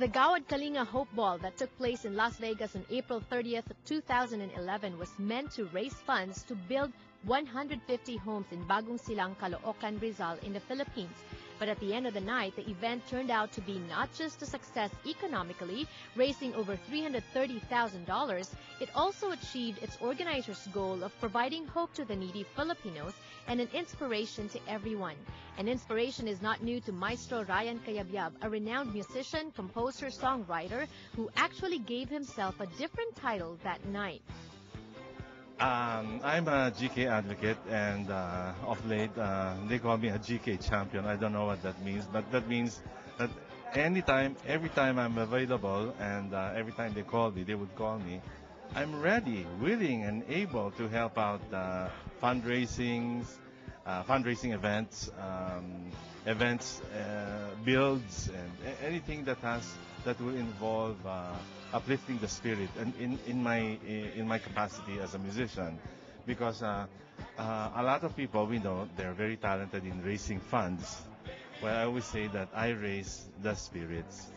The Gawad Kalinga Hope Ball that took place in Las Vegas on April 30th, 2011 was meant to raise funds to build 150 homes in Bagong Silang, Caloocan, Rizal in the Philippines. But at the end of the night, the event turned out to be not just a success economically, raising over $330,000, it also achieved its organizer's goal of providing hope to the needy Filipinos and an inspiration to everyone. An inspiration is not new to Maestro Ryan Cayabyab, a renowned musician, composer, songwriter who actually gave himself a different title that night. I'm a GK advocate, and of late they call me a GK champion. I don't know what that means, but that means that anytime, every time I'm available, and every time they call me, they would call me, I'm ready, willing, and able to help out fundraising events, builds, and anything that will involve uplifting the spirit, and in my capacity as a musician, because a lot of people we know they're very talented in raising funds. Well, I always say that I raise the spirits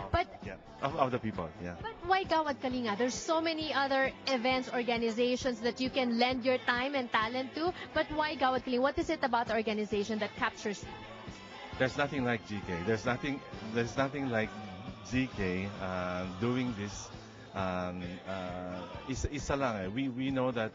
of the people. Yeah. But why Gawad Kalinga? There's so many other events, organizations that you can lend your time and talent to. But why Gawad Kalinga? What is it about the organization that captures you? There's nothing like GK. There's nothing like GK doing this. Isa lang eh. We know that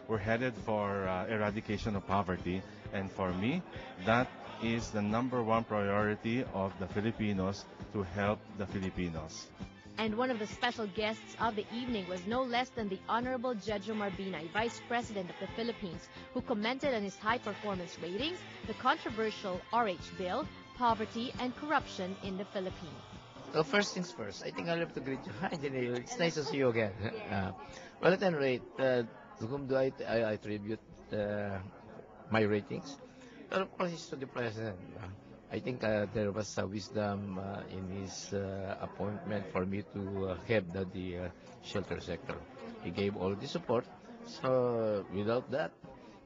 we're headed for eradication of poverty, and for me, that is the #1 priority of the Filipinos, to help the Filipinos. And one of the special guests of the evening was no less than the Honorable Jejo Marbinay, Vice President of the Philippines, who commented on his high-performance ratings, the controversial RH bill, poverty, and corruption in the Philippines. Well, first things first, I think I'll have to greet you. Hi, Janelle. It's nice to see you again. Well, at any rate, to whom do I attribute my ratings? Well, of course, it's to the President. I think there was wisdom in his appointment for me to head the shelter sector. He gave all the support. So, without that,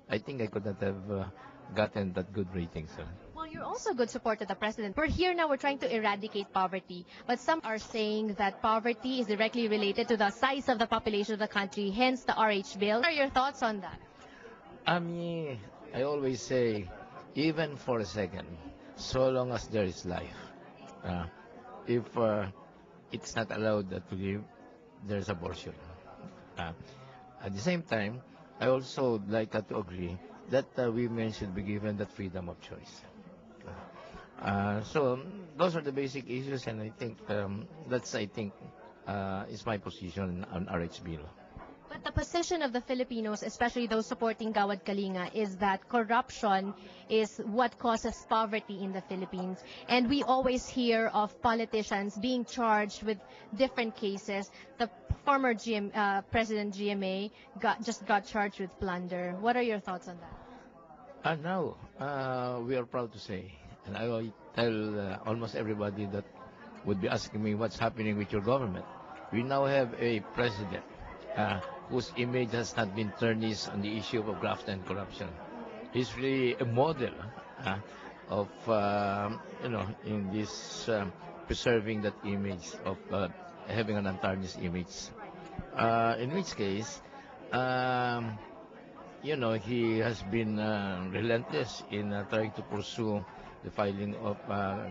I think I could not have gotten that good ratings. Well, you're also good support of the President. We're here now, we're trying to eradicate poverty. But some are saying that poverty is directly related to the size of the population of the country, hence the RH bill. What are your thoughts on that? I mean, I always say, even for a second, so long as there is life, if it's not allowed to live, there's abortion. At the same time, I also like to agree that women should be given that freedom of choice. So those are the basic issues, and I think is my position on RH bill. But the position of the Filipinos, especially those supporting Gawad Kalinga, is that corruption is what causes poverty in the Philippines. And we always hear of politicians being charged with different cases. The former President GMA just got charged with plunder. What are your thoughts on that? Now, we are proud to say, and I will tell almost everybody that would be asking me what's happening with your government. We now have a president whose image has not been tarnished on the issue of graft and corruption. He's really a model of, in this preserving that image of having an untarnished image. In which case, he has been relentless in trying to pursue the filing of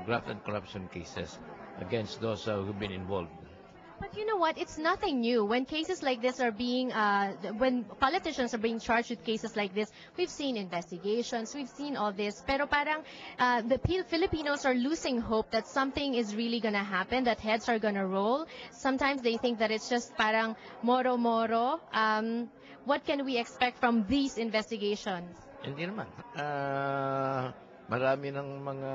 graft and corruption cases against those who've been involved. But you know what? It's nothing new. When cases like this are being, when politicians are being charged with cases like this, we've seen investigations, we've seen all this. Pero parang the Filipinos are losing hope that something is really gonna happen, that heads are gonna roll. Sometimes they think that it's just parang moro-moro. What can we expect from these investigations? Hindi naman. Marami ng mga...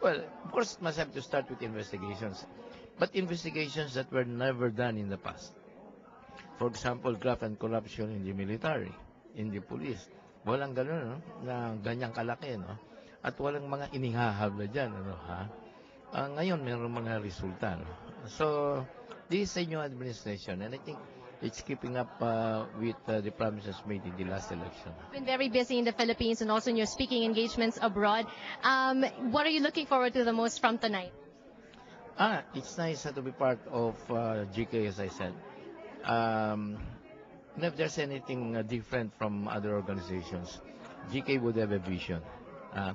Well, of course, must have to start with investigations. But investigations that were never done in the past. For example, graft and corruption in the military, in the police. Walang gano'n, no? Na ganyang kalaki, no? At walang mga inihahabla dyan, ano, ha? Ngayon, mayroong mga resulta, no? So, this is a new administration, and I think it's keeping up with the promises made in the last election. You've been very busy in the Philippines and also in your speaking engagements abroad. What are you looking forward to the most from tonight? It's nice to be part of GK, as I said. Um, and if there's anything different from other organizations, GK would have a vision. Uh,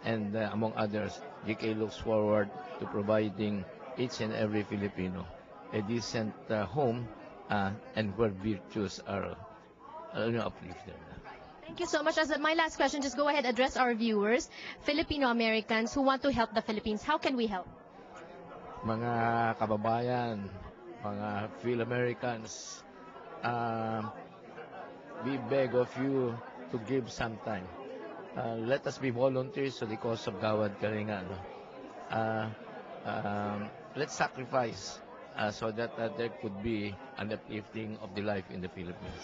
and among others, GK looks forward to providing each and every Filipino a decent home and where virtues are uplifted. Thank you so much. As my last question, just go ahead, address our viewers, Filipino Americans who want to help the Philippines. How can we help? Mga kababayan, mga Phil-Americans, we beg of you to give some time. Let us be volunteers to the cause of Gawad Kalinga. Let's sacrifice so that there could be an uplifting of the life in the Philippines.